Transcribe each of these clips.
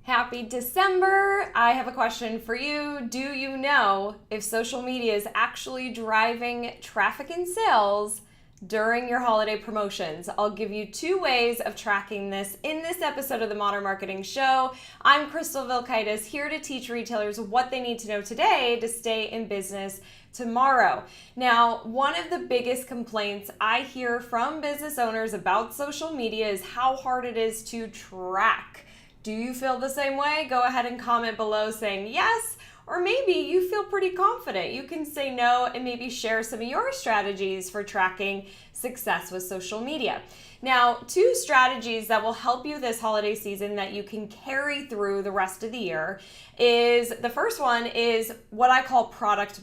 Happy December! I have a question for you. Do you know if social media is actually driving traffic and sales during your holiday promotions? I'll give you 2 ways of tracking this in this episode of the Modern Marketing Show. I'm Crystal Vilkaitis, here to teach retailers what they need to know today to stay in business tomorrow. Now, one of the biggest complaints I hear from business owners about social media is how hard it is to track. Do you feel the same way? Go ahead and comment below saying yes, or maybe you feel pretty confident. You can say no and maybe share some of your strategies for tracking success with social media. Now, 2 strategies that will help you this holiday season that you can carry through the rest of the year is, the first one is what I call product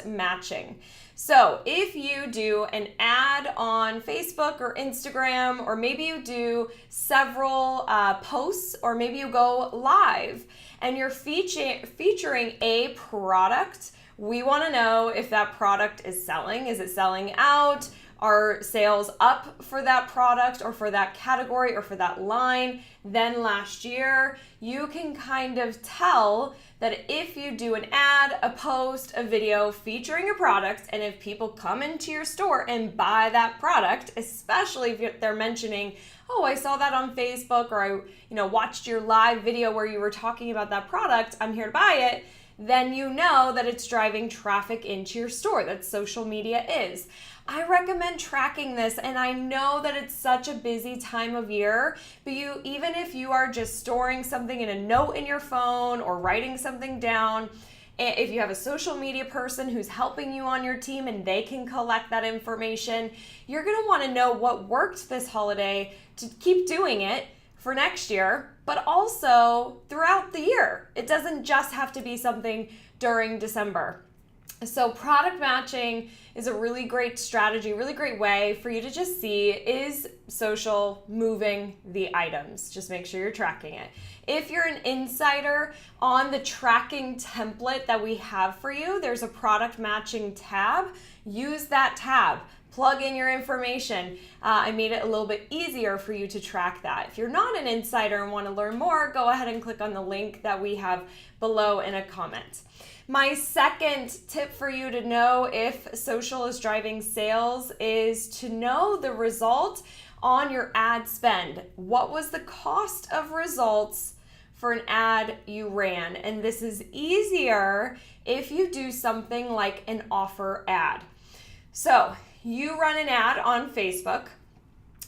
matching. So if you do an ad on Facebook or Instagram, or maybe you do several posts, or maybe you go live and you're featuring a product, we want to know if that product is selling. Is it selling out? Are sales up for that product or for that category or for that line than last year? You can kind of tell that if you do an ad, a post, a video featuring a product, and if people come into your store and buy that product, especially if they're mentioning, oh, I saw that on Facebook, or I watched your live video where you were talking about that product, I'm here to buy it, then you know that it's driving traffic into your store. That social media is. I recommend tracking this, and I know that it's such a busy time of year, but even if you are just storing something in a note in your phone or writing something down, if you have a social media person who's helping you on your team and they can collect that information, you're going to want to know what worked this holiday to keep doing it for next year, but also throughout the year. It doesn't just have to be something during December. So product matching is a really great strategy, really great way for you to just see, is social moving the items? Just make sure you're tracking it. If you're an insider, on the tracking template that we have for you, there's a product matching tab. Use that tab. Plug in your information. I made it a little bit easier for you to track that. If you're not an insider and want to learn more, go ahead and click on the link that we have below in a comment. My second tip for you to know if social is driving sales is to know the result on your ad spend. What was the cost of results for an ad you ran? And this is easier if you do something like an offer ad. So you run an ad on Facebook,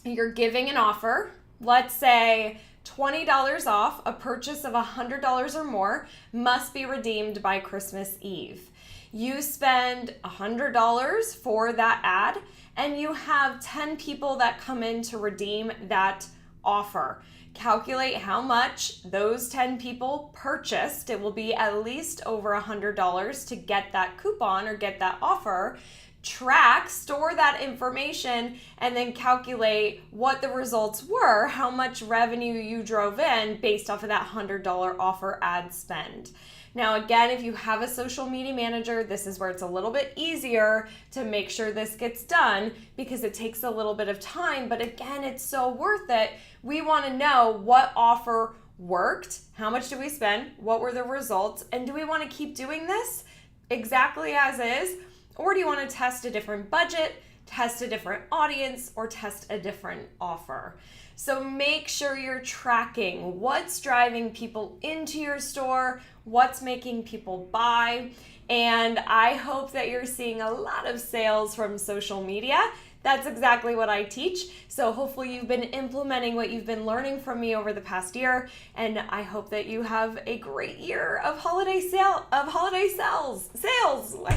you're giving an offer, let's say $20 off a purchase of $100 or more must be redeemed by Christmas Eve. You spend $100 for that ad, and you have 10 people that come in to redeem that offer. Calculate how much those 10 people purchased. It will be at least over $100 to get that coupon or get that offer. Track, store that information, and then calculate what the results were, how much revenue you drove in based off of that $100 offer ad spend. Now, again, if you have a social media manager, this is where it's a little bit easier to make sure this gets done because it takes a little bit of time, but again, it's so worth it. We want to know what offer worked, how much did we spend, what were the results, and do we want to keep doing this exactly as is? Or do you want to test a different budget, test a different audience, or test a different offer? So make sure you're tracking what's driving people into your store, what's making people buy, and I hope that you're seeing a lot of sales from social media. That's exactly what I teach. So hopefully you've been implementing what you've been learning from me over the past year, and I hope that you have a great year of holiday sales. I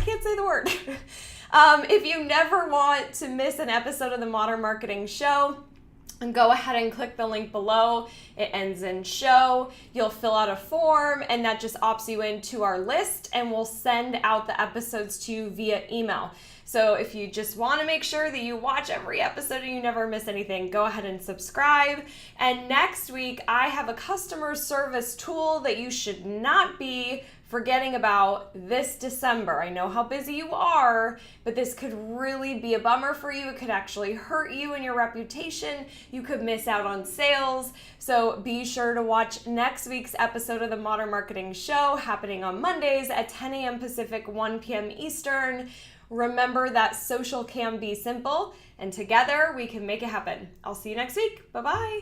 can't say the word. If you never want to miss an episode of the Modern Marketing Show, go ahead and click the link below. It ends in show. You'll fill out a form, and that just opts you into our list, and we'll send out the episodes to you via email. So if you just want to make sure that you watch every episode and you never miss anything, go ahead and subscribe. And next week, I have a customer service tool that you should not be forgetting about this December. I know how busy you are, but this could really be a bummer for you. It could actually hurt you and your reputation. You could miss out on sales. So be sure to watch next week's episode of the Modern Marketing Show, happening on Mondays at 10 a.m. Pacific, 1 p.m. Eastern. Remember that social can be simple, and together we can make it happen. I'll see you next week. Bye-bye.